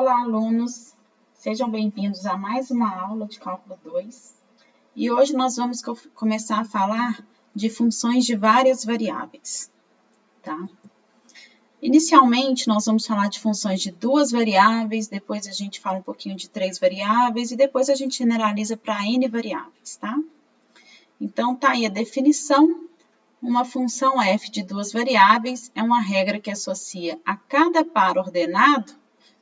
Olá, alunos! Sejam bem-vindos a mais uma aula de Cálculo 2. E hoje nós vamos começar a falar de funções de várias variáveis, tá? Inicialmente, nós vamos falar de funções de duas variáveis, depois a gente fala um pouquinho de três variáveis e depois a gente generaliza para N variáveis, tá? Então, tá aí a definição. Uma função f de duas variáveis é uma regra que associa a cada par ordenado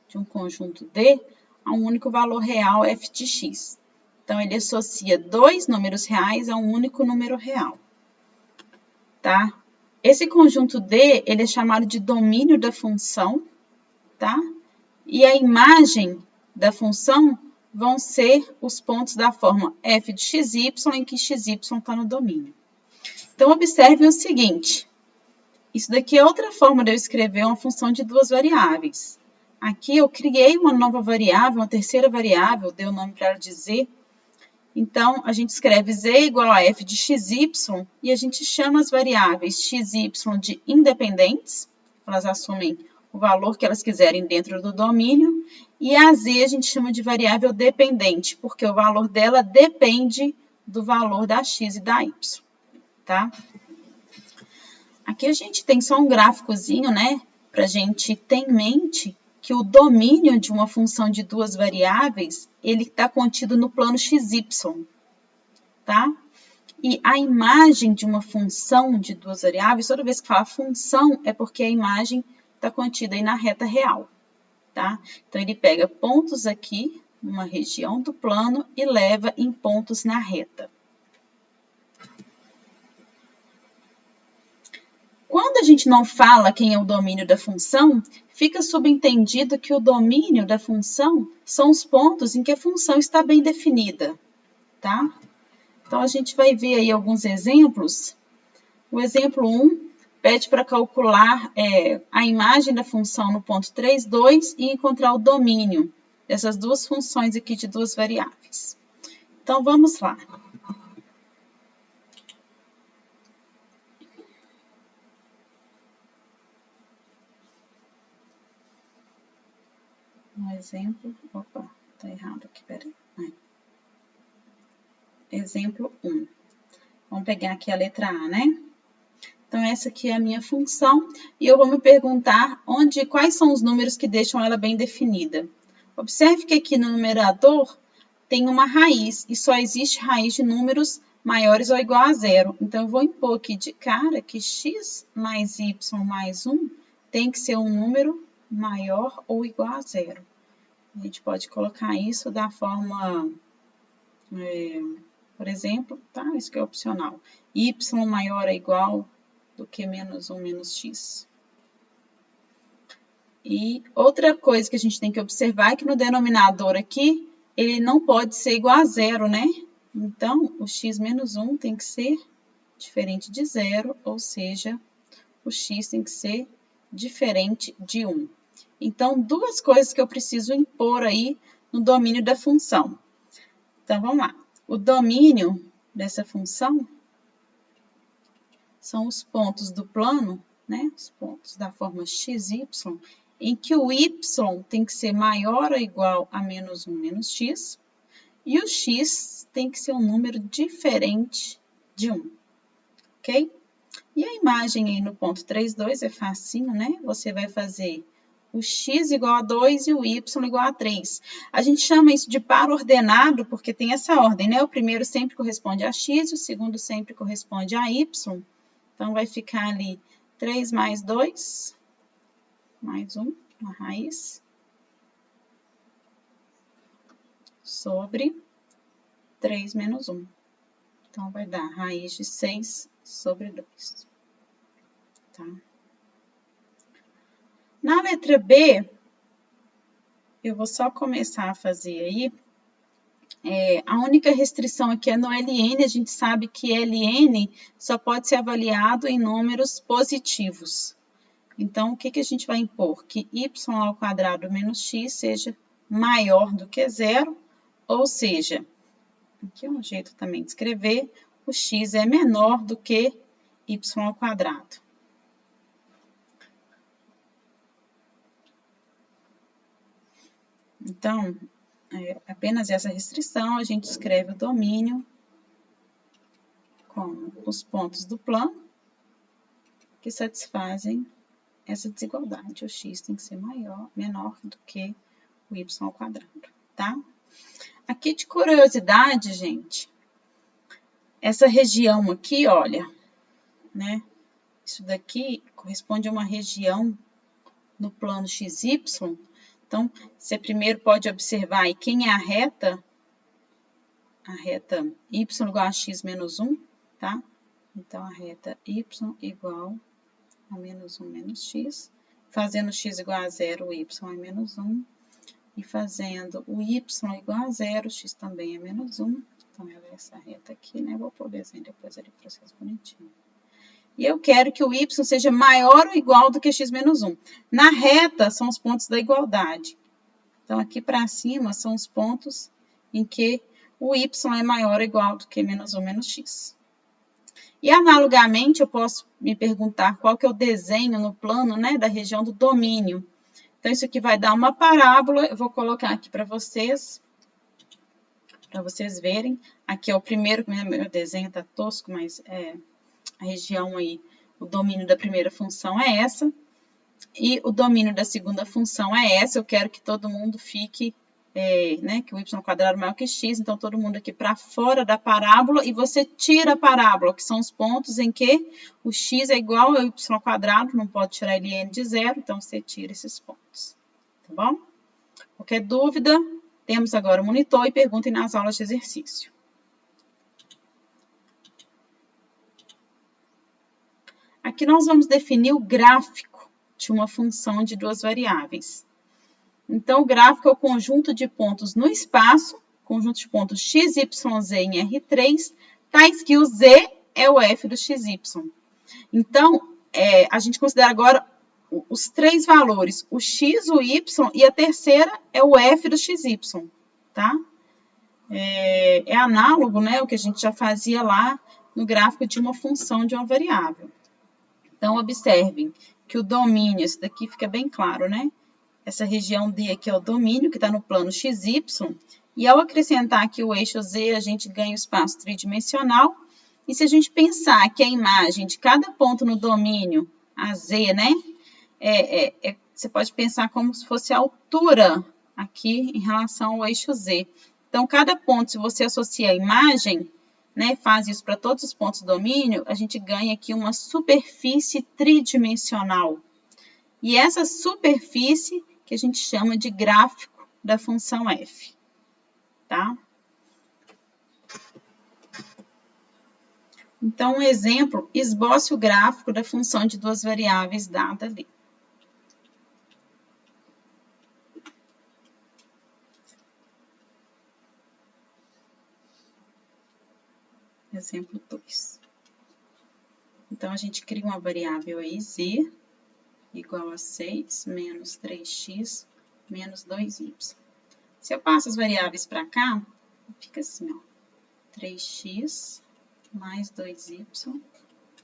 de um conjunto D a um único valor real f de x. Então, ele associa dois números reais a um único número real, tá? Esse conjunto D, ele é chamado de domínio da função, tá? E a imagem da função vão ser os pontos da forma f de xy, em que xy está no domínio. Então, observe o seguinte, isso daqui é outra forma de eu escrever uma função de duas variáveis. Aqui eu criei uma nova variável, uma terceira variável, dei o nome para ela de z. Então, a gente escreve z igual a f de xy e a gente chama as variáveis x e y de independentes. Elas assumem o valor que elas quiserem dentro do domínio. E a z a gente chama de variável dependente, porque o valor dela depende do valor da x e da y, tá? Aqui a gente tem só um gráficozinho, né, para a gente ter em mente que o domínio de uma função de duas variáveis, ele está contido no plano xy, tá? E a imagem de uma função de duas variáveis, toda vez que fala função, é porque a imagem está contida aí na reta real, tá? Então, ele pega pontos aqui, numa região do plano, e leva em pontos na reta. Quando a gente não fala quem é o domínio da função, fica subentendido que o domínio da função são os pontos em que a função está bem definida, tá? Então, a gente vai ver aí alguns exemplos. O exemplo 1 pede para calcular a imagem da função no ponto 3, 2 e encontrar o domínio dessas duas funções aqui de duas variáveis. Então, vamos lá. Um exemplo, opa, tá errado aqui, peraí. Exemplo 1. Vamos pegar aqui a letra A, né? Então, essa aqui é a minha função e eu vou me perguntar quais são os números que deixam ela bem definida. Observe que aqui no numerador tem uma raiz e só existe raiz de números maiores ou igual a zero. Então, eu vou impor aqui de cara que x mais y mais 1 tem que ser um número maior ou igual a zero. A gente pode colocar isso da forma, por exemplo, tá? Isso que é opcional. Y maior ou igual do que menos 1 menos x. E outra coisa que a gente tem que observar é que no denominador aqui, ele não pode ser igual a zero, né? Então, o x menos 1 tem que ser diferente de zero, ou seja, o x tem que ser diferente de 1. Então, duas coisas que eu preciso impor aí no domínio da função. Então, vamos lá. O domínio dessa função são os pontos do plano, né? Os pontos da forma xy, em que o y tem que ser maior ou igual a menos 1 menos x, e o x tem que ser um número diferente de 1, ok? E a imagem aí no ponto 3, 2 é facinho, né? Você vai fazer o x igual a 2 e o y igual a 3. A gente chama isso de par ordenado porque tem essa ordem, né? O primeiro sempre corresponde a x, o segundo sempre corresponde a y. Então, vai ficar ali 3 mais 2, mais 1, uma raiz, sobre 3 menos 1. Então, vai dar raiz de 6 sobre 2. Tá? Na letra B, eu vou só começar a fazer aí. A única restrição aqui é no LN, a gente sabe que LN só pode ser avaliado em números positivos. Então, o que a gente vai impor? Que y ao quadrado menos x seja maior do que zero, ou seja, aqui é um jeito também de escrever, o x é menor do que y ao quadrado. Então, apenas essa restrição, a gente escreve o domínio com os pontos do plano que satisfazem essa desigualdade. O x tem que ser menor do que o y ao quadrado, tá? Aqui de curiosidade, gente, essa região aqui, olha, né? Isso daqui corresponde a uma região no plano XY. Então, você primeiro pode observar aí quem é a reta y igual a x menos 1, tá? Então, a reta y igual a menos 1 menos x. Fazendo x igual a 0, o y é menos 1. E fazendo o y igual a 0, x também é menos 1. Então, ela é essa reta aqui, né? Vou pôr o desenho depois ali para vocês bonitinho. E eu quero que o y seja maior ou igual do que x menos 1. Na reta, são os pontos da igualdade. Então, aqui para cima, são os pontos em que o y é maior ou igual do que menos 1 menos x. E, analogamente, eu posso me perguntar qual que é o desenho no plano, né, da região do domínio. Então, isso aqui vai dar uma parábola. Eu vou colocar aqui para vocês verem. Aqui é o primeiro, meu desenho está tosco, mas a região aí, o domínio da primeira função é essa. E o domínio da segunda função é essa. Eu quero que todo mundo fique, né, que o y quadrado é maior que x. Então, todo mundo aqui para fora da parábola. E você tira a parábola, que são os pontos em que o x é igual ao y quadrado. Não pode tirar ele n de 0. Então, você tira esses pontos. Tá bom? Qualquer dúvida, temos agora o monitor e perguntem nas aulas de exercício. Aqui nós vamos definir o gráfico de uma função de duas variáveis. Então, o gráfico é o conjunto de pontos no espaço, conjunto de pontos x, y, z em R3, tais que o z é o f do xy. Então, a gente considera agora os três valores, o x, o y, e a terceira é o f do xy, tá? É análogo, né, o que a gente já fazia lá no gráfico de uma função de uma variável. Então, observem que o domínio, esse daqui fica bem claro, né? Essa região D aqui é o domínio, que está no plano XY. E ao acrescentar aqui o eixo Z, a gente ganha o espaço tridimensional. E se a gente pensar que a imagem de cada ponto no domínio, a Z, né? Você pode pensar como se fosse a altura aqui em relação ao eixo Z. Então, cada ponto, se você associa a imagem, né, faz isso para todos os pontos do domínio, a gente ganha aqui uma superfície tridimensional. E essa superfície que a gente chama de gráfico da função f, tá? Então, um exemplo, esboce o gráfico da função de duas variáveis dada ali. Exemplo 2. Então, a gente cria uma variável aí, z, igual a 6 menos 3x menos 2y. Se eu passo as variáveis para cá, fica assim, ó, 3x mais 2y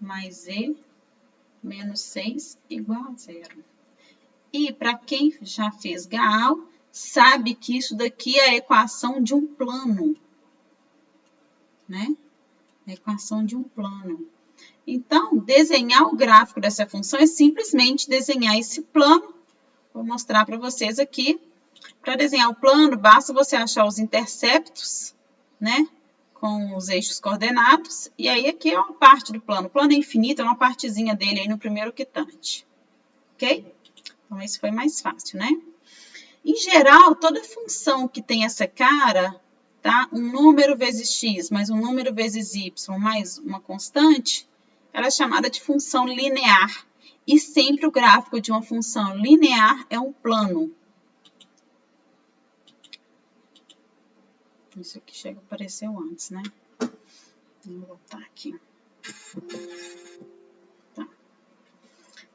mais z menos 6 igual a 0. E para quem já fez GAAL, sabe que isso daqui é a equação de um plano, né? A equação de um plano. Então, desenhar o gráfico dessa função é simplesmente desenhar esse plano. Vou mostrar para vocês aqui. Para desenhar o plano, basta você achar os interceptos, né? Com os eixos coordenados. E aí, aqui é uma parte do plano. O plano é infinito, é uma partezinha dele aí no primeiro octante. Ok? Então, esse foi mais fácil, né? Em geral, toda função que tem essa cara, tá? Um número vezes x mais um número vezes y mais uma constante, ela é chamada de função linear. E sempre o gráfico de uma função linear é um plano. Isso aqui apareceu antes, né? Vou voltar aqui. Tá.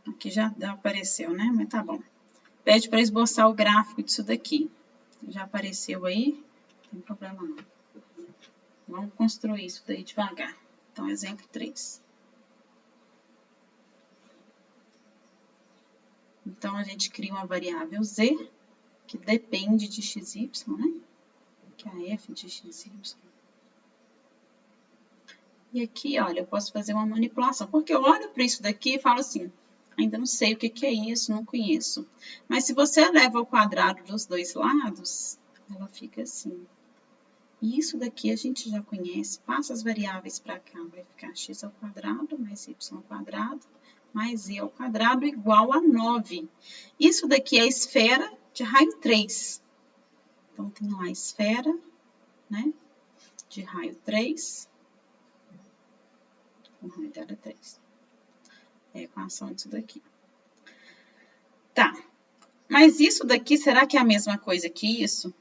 Aqui já apareceu, né? Mas tá bom. Pede para esboçar o gráfico disso daqui. Já apareceu aí? Não tem problema não. Vamos construir isso daí devagar. Então, exemplo 3. Então, a gente cria uma variável z, que depende de xy, né? Que é a f de xy. E aqui, olha, eu posso fazer uma manipulação, porque eu olho para isso daqui e falo assim, ainda não sei o que é isso, não conheço. Mas se você eleva ao quadrado dos dois lados, ela fica assim. E isso daqui a gente já conhece, passa as variáveis para cá, vai ficar x ao quadrado mais y ao quadrado mais e ao quadrado igual a 9. Isso daqui é a esfera de raio 3. Então, tem lá a esfera, né, de raio 3. O raio dela é 3. É a equação disso daqui. Tá. Mas isso daqui, será que é a mesma coisa que isso?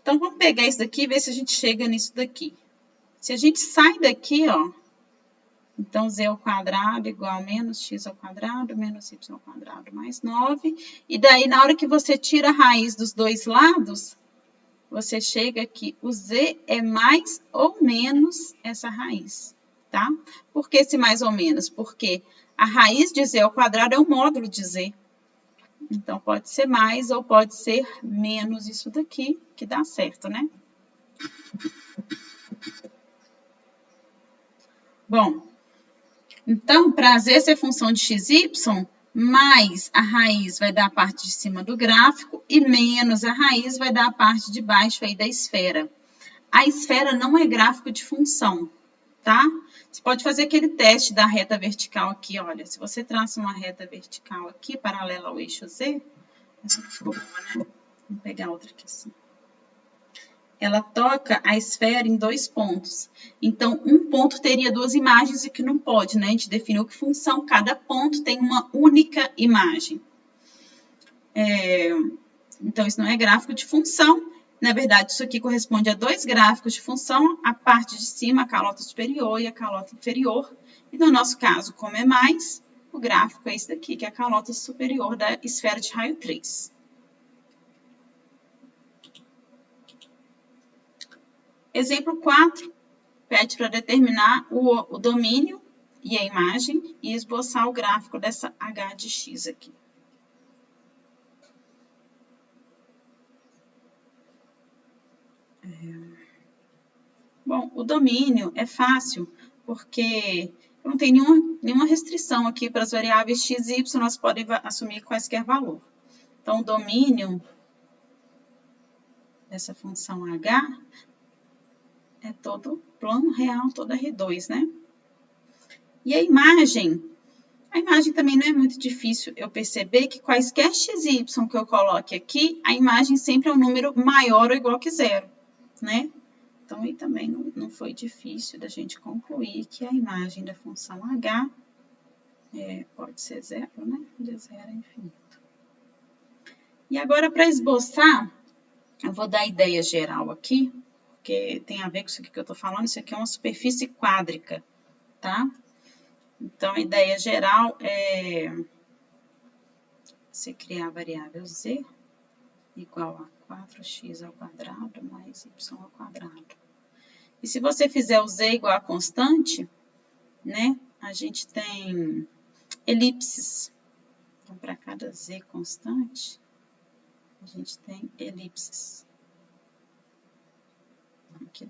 Então, vamos pegar isso daqui e ver se a gente chega nisso daqui. Se a gente sai daqui, ó, então z ao quadrado igual a menos x ao quadrado, menos y ao quadrado mais 9. E daí, na hora que você tira a raiz dos dois lados, você chega aqui, o z é mais ou menos essa raiz, tá? Por que esse mais ou menos? Porque a raiz de z ao quadrado é o módulo de z. Então, pode ser mais ou pode ser menos isso daqui, que dá certo, né? Bom, então, para z ser função de xy, mais a raiz vai dar a parte de cima do gráfico e menos a raiz vai dar a parte de baixo aí da esfera. A esfera não é gráfico de função, tá? Você pode fazer aquele teste da reta vertical aqui, olha. Se você traça uma reta vertical aqui, paralela ao eixo z, essa ficou boa, né? Vamos pegar outra aqui assim. Ela toca a esfera em dois pontos. Então, um ponto teria duas imagens e que não pode, né? A gente definiu que função, cada ponto tem uma única imagem. Então, isso não é gráfico de função. Na verdade, isso aqui corresponde a dois gráficos de função, a parte de cima, a calota superior e a calota inferior. E no nosso caso, como é mais, o gráfico é esse daqui, que é a calota superior da esfera de raio 3. Exemplo 4, pede para determinar o domínio e a imagem e esboçar o gráfico dessa h de x aqui. Bom, o domínio é fácil, porque eu não tenho nenhuma restrição aqui para as variáveis x e y, nós podemos assumir quaisquer valor. Então, o domínio dessa função h é todo plano real, todo R2, né? E a imagem também não é muito difícil eu perceber que quaisquer x e y que eu coloque aqui, a imagem sempre é um número maior ou igual que zero, né? Então, aí também não foi difícil da gente concluir que a imagem da função h pode ser zero, né? De zero a infinito. E agora, para esboçar, eu vou dar a ideia geral aqui, porque tem a ver com isso aqui que eu estou falando. Isso aqui é uma superfície quádrica, tá? Então, a ideia geral é você criar a variável z igual a 4x ao quadrado mais y ao quadrado. E se você fizer o z igual a constante, né, a gente tem elipses. Então, para cada z constante, a gente tem elipses. Aqui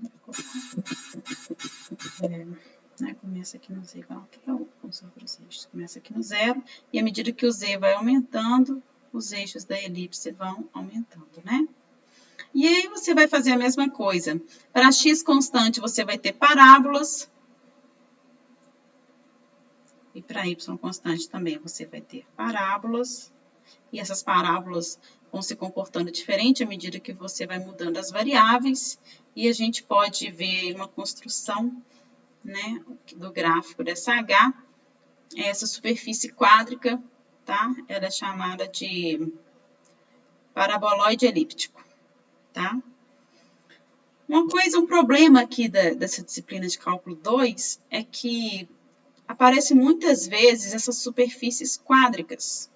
começa aqui no z igual que é os outros eixos. Começa aqui no zero, e à medida que o z vai aumentando, os eixos da elipse vão aumentando, né? E aí você vai fazer a mesma coisa. Para x constante, você vai ter parábolas. E para y constante também você vai ter parábolas. E essas parábolas vão se comportando diferente à medida que você vai mudando as variáveis. E a gente pode ver uma construção, né, do gráfico dessa H. Essa superfície quádrica, tá? Ela é chamada de paraboloide elíptico, tá? Um problema aqui dessa disciplina de cálculo 2 é que aparece muitas vezes essas superfícies quádricas.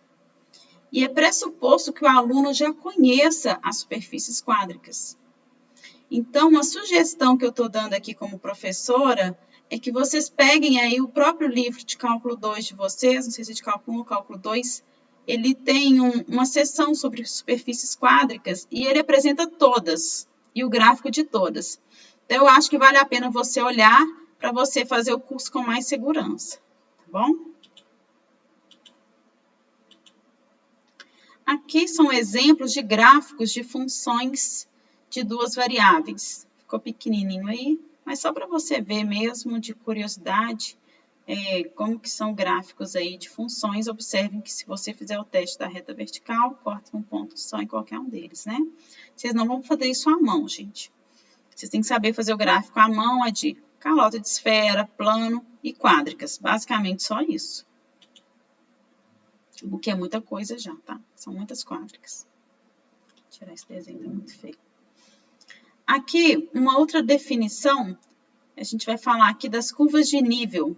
E é pressuposto que o aluno já conheça as superfícies quádricas. Então, uma sugestão que eu estou dando aqui como professora é que vocês peguem aí o próprio livro de cálculo 2 de vocês, não sei se é de cálculo 1 ou cálculo 2, ele tem uma seção sobre superfícies quádricas e ele apresenta todas, e o gráfico de todas. Então, eu acho que vale a pena você olhar para você fazer o curso com mais segurança, tá bom? Aqui são exemplos de gráficos de funções de duas variáveis. Ficou pequenininho aí, mas só para você ver mesmo, de curiosidade, como que são gráficos aí de funções. Observem que se você fizer o teste da reta vertical, corta um ponto só em qualquer um deles, né? Vocês não vão fazer isso à mão, gente. Vocês têm que saber fazer o gráfico à mão, é de calota de esfera, plano e quádricas. Basicamente só isso. O que é muita coisa já, tá? São muitas quádricas. Vou tirar esse desenho, tá muito feio. Aqui, uma outra definição, a gente vai falar aqui das curvas de nível,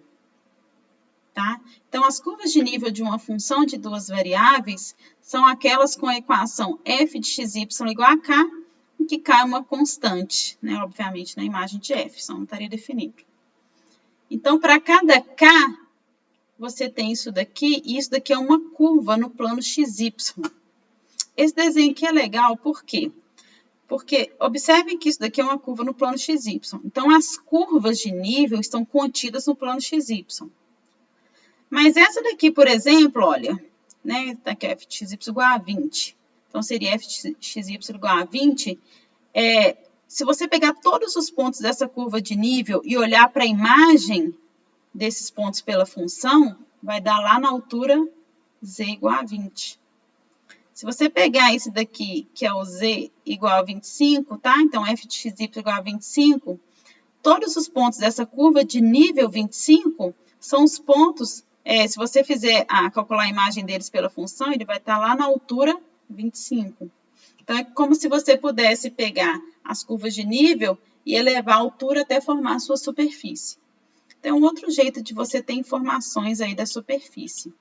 tá? Então, as curvas de nível de uma função de duas variáveis são aquelas com a equação f de xy igual a k, em que k é uma constante, né? Obviamente, na imagem de f, só não estaria definido. Então, para cada k, você tem isso daqui, e isso daqui é uma curva no plano XY. Esse desenho aqui é legal, por quê? Porque observem que isso daqui é uma curva no plano XY. Então, as curvas de nível estão contidas no plano XY. Mas essa daqui, por exemplo, olha, né, tá aqui f de xy igual a 20. Então, seria f de xy igual a 20. Se você pegar todos os pontos dessa curva de nível e olhar para a imagem desses pontos pela função, vai dar lá na altura z igual a 20. Se você pegar esse daqui, que é o z igual a 25, tá? Então, f de xy igual a 25, todos os pontos dessa curva de nível 25 são os pontos, se você fizer calcular a imagem deles pela função, ele vai estar lá na altura 25. Então, é como se você pudesse pegar as curvas de nível e elevar a altura até formar a sua superfície. Tem um outro jeito de você ter informações aí da superfície.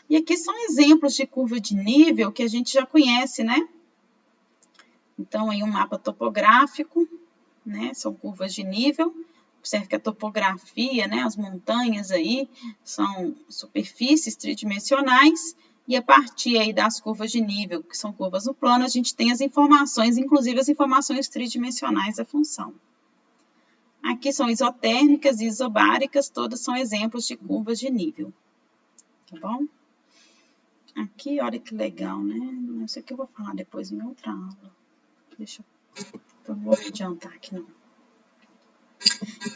E aqui são exemplos de curva de nível que a gente já conhece, né? Então, aí um mapa topográfico, né? São curvas de nível. Observe que a topografia, né? As montanhas aí são superfícies tridimensionais. E a partir aí das curvas de nível, que são curvas no plano, a gente tem as informações, inclusive as informações tridimensionais da função. Aqui são isotérmicas e isobáricas, todas são exemplos de curvas de nível. Tá bom? Aqui, olha que legal, né? Isso aqui eu vou falar depois em outra aula. Eu não vou adiantar aqui, não.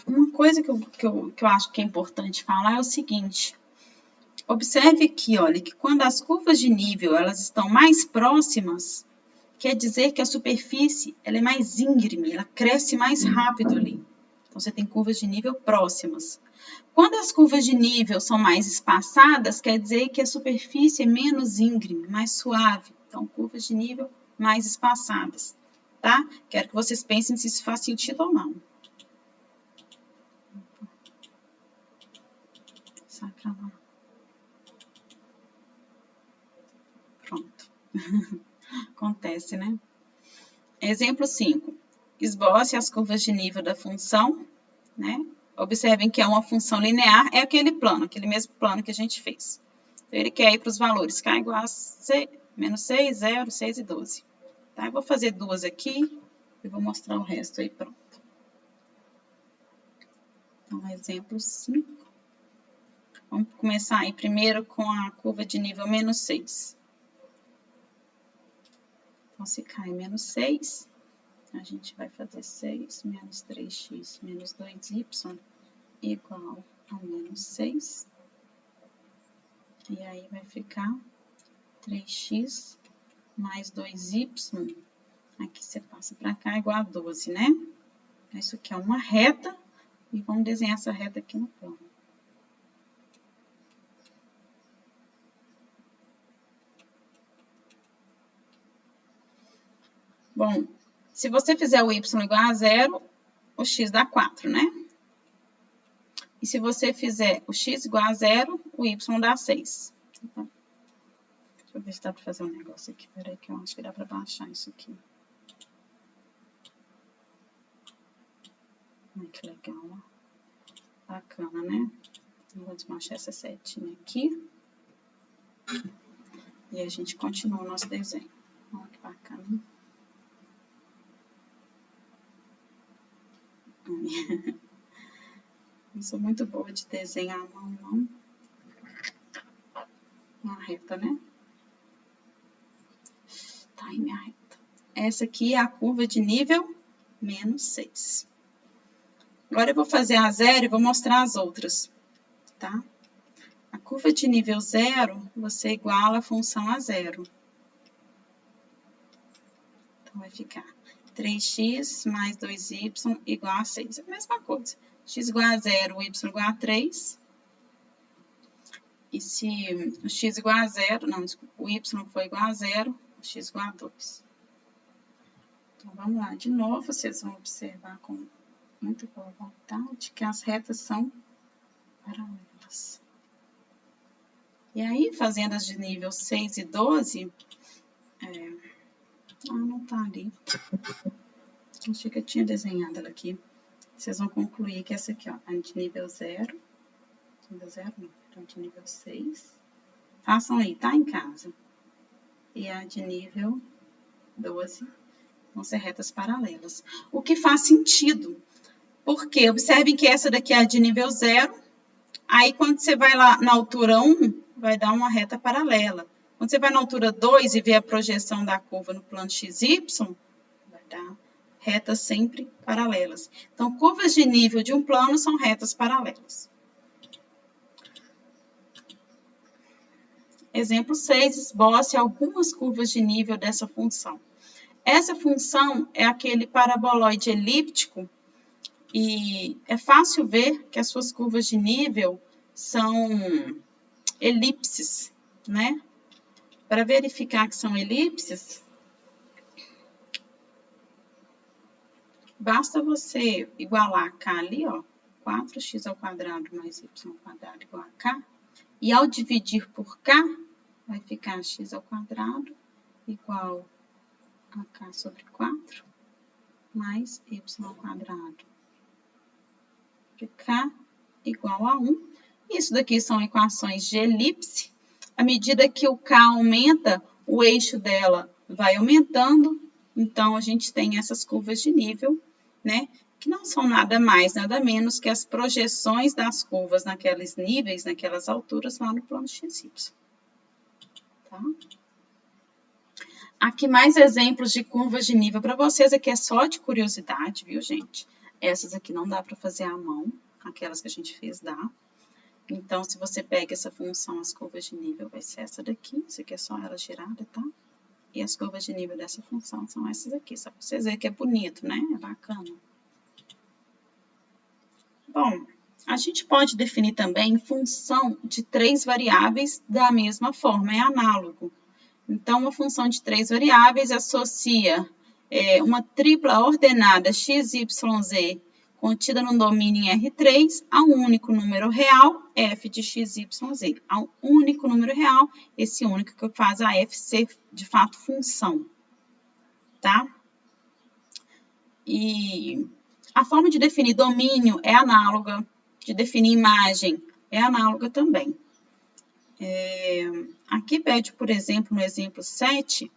Uma coisa que eu acho que é importante falar é o seguinte. Observe aqui, olha, que quando as curvas de nível elas estão mais próximas, quer dizer que a superfície ela é mais íngreme, ela cresce mais rápido ali. Então, você tem curvas de nível próximas. Quando as curvas de nível são mais espaçadas, quer dizer que a superfície é menos íngreme, mais suave. Então, curvas de nível mais espaçadas, tá? Quero que vocês pensem se isso faz sentido ou não. Sai pra lá. Pronto. Acontece, né? Exemplo 5. Esboce as curvas de nível da função, né? Observem que é uma função linear, é aquele plano, aquele mesmo plano que a gente fez. Então, ele quer ir para os valores k igual a menos 6, 0, 6 e 12. Tá? Eu vou fazer duas aqui e vou mostrar o resto aí pronto. Então, exemplo 5. Vamos começar aí primeiro com a curva de nível menos 6. Então, se k é menos 6, a gente vai fazer 6 menos 3x menos 2y igual a menos 6. E aí vai ficar 3x mais 2y, aqui você passa para cá, igual a 12, né? Isso aqui é uma reta, e vamos desenhar essa reta aqui no plano. Bom, se você fizer o y igual a 0, o x dá 4, né? E se você fizer o x igual a 0, o y dá 6. Então, deixa eu ver se dá para fazer um negócio aqui. Peraí que eu acho que dá para baixar isso aqui. Ai, que legal, ó. Bacana, né? Eu vou desmanchar essa setinha aqui. E a gente continua o nosso desenho. Olha que bacana. Eu sou muito boa de desenhar a mão, não. Uma reta, né? Tá aí minha reta. Essa aqui é a curva de nível -6. Agora eu vou fazer a zero e vou mostrar as outras, tá? A curva de nível 0, você iguala a função a zero. Então, vai ficar 3x mais 2y igual a 6. É a mesma coisa. X igual a 0, y igual a 3. E se o x igual a 0, não, desculpa, o y for igual a 0, o x igual a 2. Então, vamos lá. De novo, vocês vão observar com muito boa vontade que as retas são paralelas. E aí, fazendo as de nível 6 e 12, não tá ali. Achei que eu tinha desenhado ela aqui. Vocês vão concluir que essa aqui, ó, é de nível 0. Nível 0 não, então de nível 6. Façam aí, tá? Em casa. E a de nível 12 vão ser retas paralelas. O que faz sentido, porque observem que essa daqui é a de nível 0. Aí, quando você vai lá na altura 1, vai dar uma reta paralela. Quando você vai na altura 2 e vê a projeção da curva no plano XY, vai dar retas sempre paralelas. Então, curvas de nível de um plano são retas paralelas. Exemplo 6, esboce algumas curvas de nível dessa função. Essa função é aquele paraboloide elíptico e é fácil ver que as suas curvas de nível são elipses, né? Para verificar que são elipses, basta você igualar K ali, ó, 4x² mais y² igual a K, e ao dividir por K, vai ficar x² igual a K sobre 4, mais y², de K igual a 1. Isso daqui são equações de elipse. À medida que o K aumenta, o eixo dela vai aumentando. Então, a gente tem essas curvas de nível, né? Que não são nada mais, nada menos que as projeções das curvas naqueles níveis, naquelas alturas lá no plano XY. Tá? Aqui mais exemplos de curvas de nível para vocês. Aqui é só de curiosidade, viu, gente? Essas aqui não dá para fazer à mão. Aquelas que a gente fez dá. Então, se você pega essa função, as curvas de nível vai ser essa daqui. Isso aqui é só ela girada, tá? E as curvas de nível dessa função são essas aqui. Só para vocês verem que é bonito, né? É bacana. Bom, a gente pode definir também função de 3 variáveis da mesma forma. É análogo. Então, uma função de 3 variáveis associa uma tripla ordenada x, y, z contida no domínio em R3 a um único número real, f de x, y, z. A um único número real, esse único que faz a f ser, de fato, função. Tá? E a forma de definir domínio é análoga, de definir imagem é análoga também. Aqui pede, por exemplo, no exemplo 7,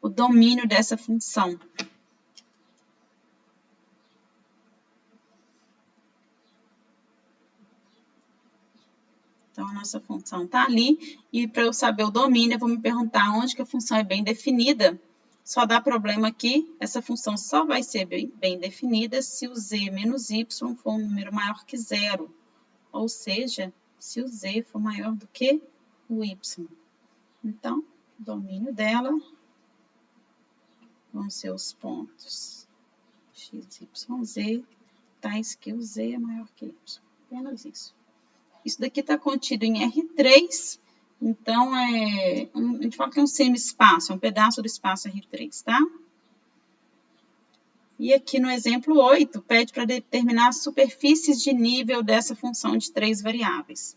o domínio dessa função. Então, a nossa função está ali, e para eu saber o domínio, eu vou me perguntar onde que a função é bem definida. Só dá problema aqui, essa função só vai ser bem definida se o z menos y for um número maior que 0. Ou seja, se o z for maior do que o y. Então, o domínio dela vão ser os pontos x, y, z, tais que o z é maior que y. Apenas isso. Isso daqui está contido em R3, então a gente fala que é um semi-espaço, é um pedaço do espaço R3, tá? E aqui no exemplo 8, pede para determinar as superfícies de nível dessa função de 3 variáveis.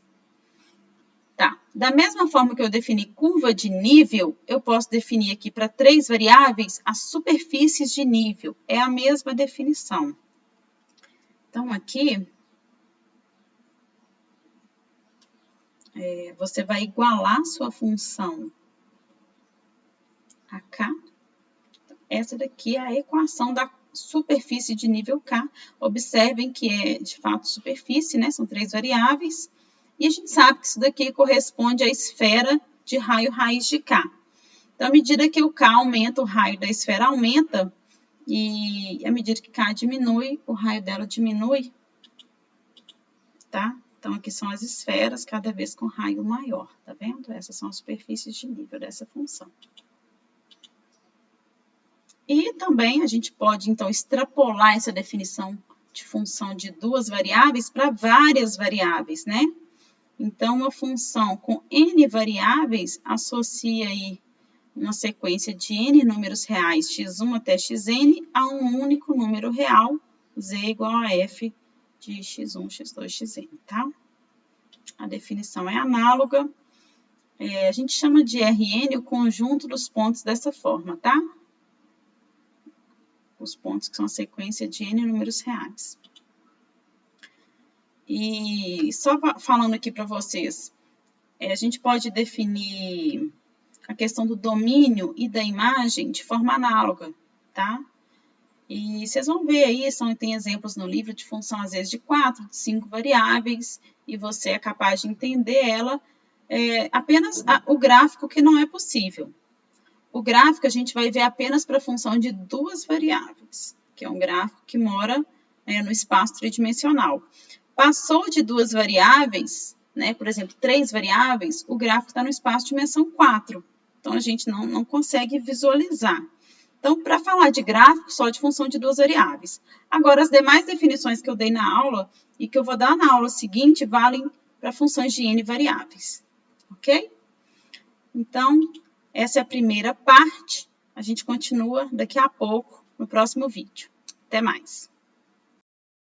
Tá, da mesma forma que eu defini curva de nível, eu posso definir aqui para 3 variáveis as superfícies de nível. É a mesma definição. Então, aqui, você vai igualar sua função a K. Essa daqui é a equação da superfície de nível K. Observem que é, de fato, superfície, né? São 3 variáveis. E a gente sabe que isso daqui corresponde à esfera de raio raiz de K. Então, à medida que o K aumenta, o raio da esfera aumenta. E à medida que K diminui, o raio dela diminui. Tá? Então, aqui são as esferas, cada vez com raio maior. Tá vendo? Essas são as superfícies de nível dessa função. E também a gente pode, então, extrapolar essa definição de função de 2 variáveis para várias variáveis, né? Então, uma função com n variáveis associa aí uma sequência de n números reais, x1 até xn, a um único número real, z igual a f de x1, x2, xn, tá? A definição é análoga. A gente chama de Rn o conjunto dos pontos dessa forma, tá? Os pontos que são a sequência de n números reais. E só falando aqui para vocês, a gente pode definir a questão do domínio e da imagem de forma análoga, tá? E vocês vão ver aí, tem exemplos no livro de função, às vezes, de 4, de 5 variáveis, e você é capaz de entender ela, apenas o gráfico que não é possível. O gráfico a gente vai ver apenas para a função de 2 variáveis, que é um gráfico que mora no espaço tridimensional. Passou de 2 variáveis, né, por exemplo, 3 variáveis, o gráfico está no espaço de dimensão 4. Então, a gente não consegue visualizar. Então, para falar de gráfico, só de função de 2 variáveis. Agora, as demais definições que eu dei na aula e que eu vou dar na aula seguinte valem para funções de n variáveis. Ok? Então, essa é a primeira parte. A gente continua daqui a pouco no próximo vídeo. Até mais!